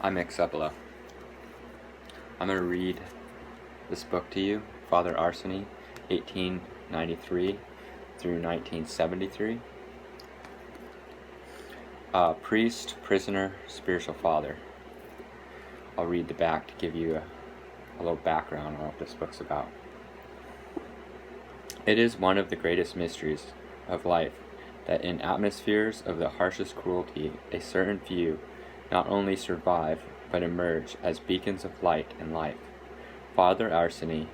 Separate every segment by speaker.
Speaker 1: I'm Mick Seppala. I'm going to read this book to you, Father Arseny, 1893 through 1973. Priest, prisoner, spiritual father. I'll read the back to give you a little background on what this book's about. It is one of the greatest mysteries of life that in atmospheres of the harshest cruelty a certain few not only survive but emerge as beacons of light and life. Father Arseny,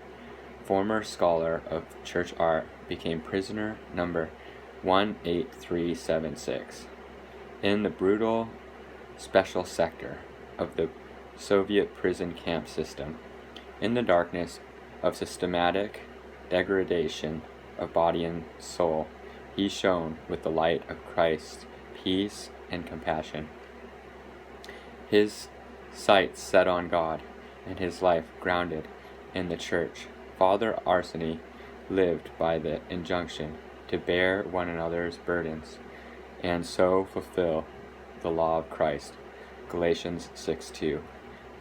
Speaker 1: former scholar of church art, became prisoner number 18376 in the brutal special sector of the Soviet prison camp system. In the darkness of systematic degradation of body and soul, he shone with the light of Christ's peace and compassion. His sights set on God, and his life grounded in the church. Father Arseny lived by the injunction to bear one another's burdens, and so fulfill the law of Christ. Galatians 6:2.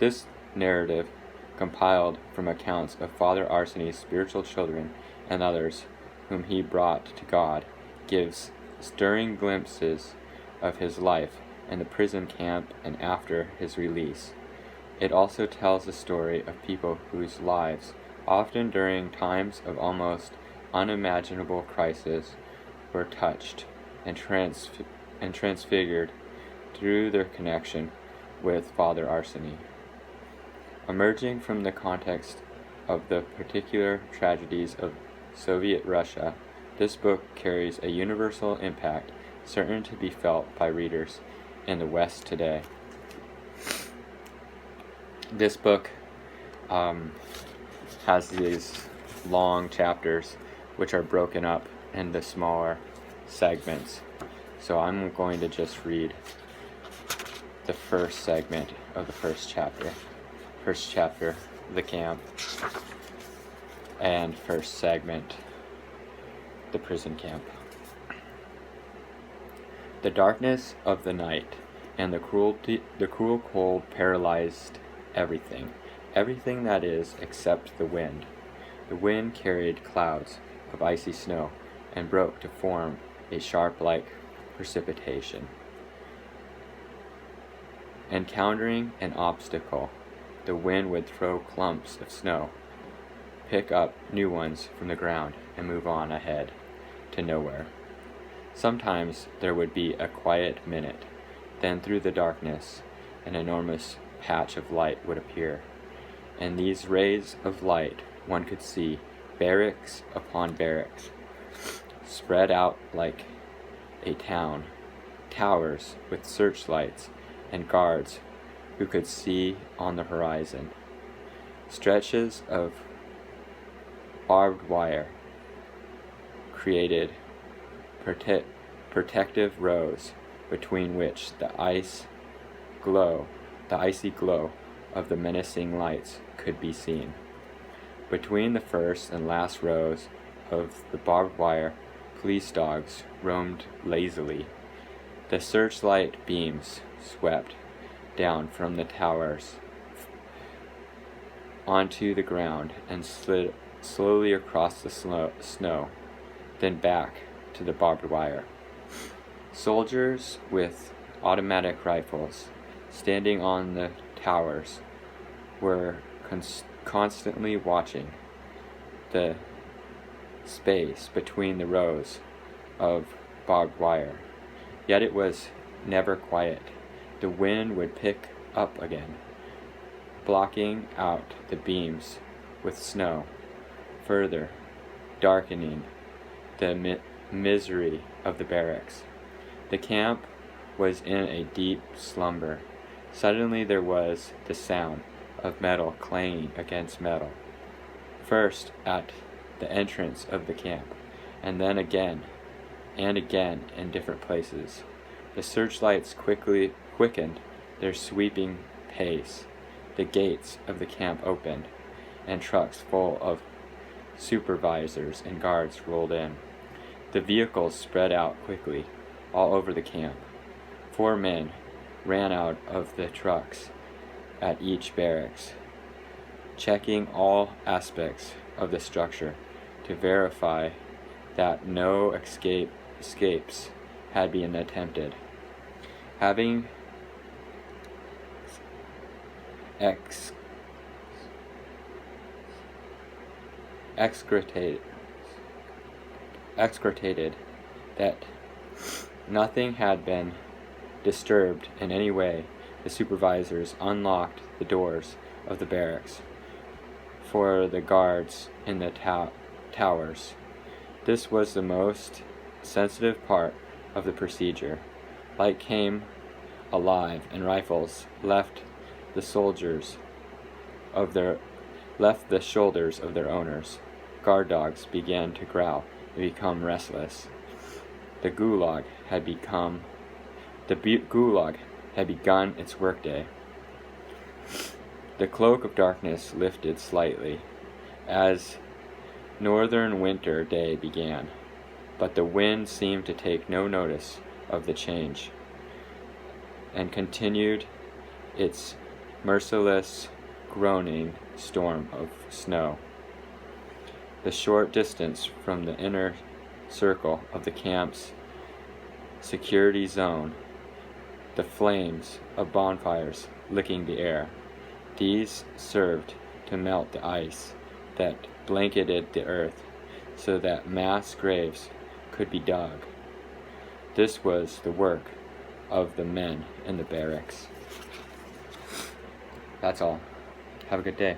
Speaker 1: This narrative, compiled from accounts of Father Arseny's spiritual children and others whom he brought to God, gives stirring glimpses of his life in the prison camp and after his release. It also tells the story of people whose lives, often during times of almost unimaginable crisis, were touched and transfigured through their connection with Father Arseny. Emerging from the context of the particular tragedies of Soviet Russia, this book carries a universal impact certain to be felt by readers in the West today. This book has these long chapters which are broken up into smaller segments. So I'm going to just read the first segment of the first chapter. First chapter, the camp, and first segment, the prison camp. The darkness of the night and the cruel cold paralyzed everything that is except the wind. The wind carried clouds of icy snow and broke to form a sharp-like precipitation. Encountering an obstacle, the wind would throw clumps of snow, pick up new ones from the ground, and move on ahead to nowhere. Sometimes there would be a quiet minute, then through the darkness an enormous patch of light would appear. In these rays of light one could see barracks upon barracks, spread out like a town, towers with searchlights and guards who could see on the horizon, stretches of barbed wire created protective rows between which the icy glow of the menacing lights could be seen. Between the first and last rows of the barbed wire, police dogs roamed lazily. The searchlight beams swept down from the towers onto the ground and slid slowly across the snow, then back to the barbed wire. Soldiers with automatic rifles standing on the towers were constantly watching the space between the rows of barbed wire. Yet it was never quiet. The wind would pick up again, blocking out the beams with snow, further darkening the misery of the barracks. The camp was in a deep slumber. Suddenly there was the sound of metal clanging against metal, first at the entrance of the camp, and then again and again in different places. The searchlights quickly quickened their sweeping pace. The gates of the camp opened, and trucks full of supervisors and guards rolled in. The vehicles spread out quickly all over the camp. 4 men ran out of the trucks at each barracks, checking all aspects of the structure to verify that no escapes had been attempted. Having excretated that nothing had been disturbed in any way, the supervisors unlocked the doors of the barracks for the guards in the towers. This was the most sensitive part of the procedure. Light came alive, and rifles left the shoulders of their owners. Guard dogs began to growl and become restless. The gulag had begun its workday. The cloak of darkness lifted slightly as northern winter day began, but the wind seemed to take no notice of the change and continued its merciless groaning storm of snow. The short distance from the inner circle of the camp's security zone, the flames of bonfires licking the air. These served to melt the ice that blanketed the earth so that mass graves could be dug. This was the work of the men in the barracks. That's all. Have a good day.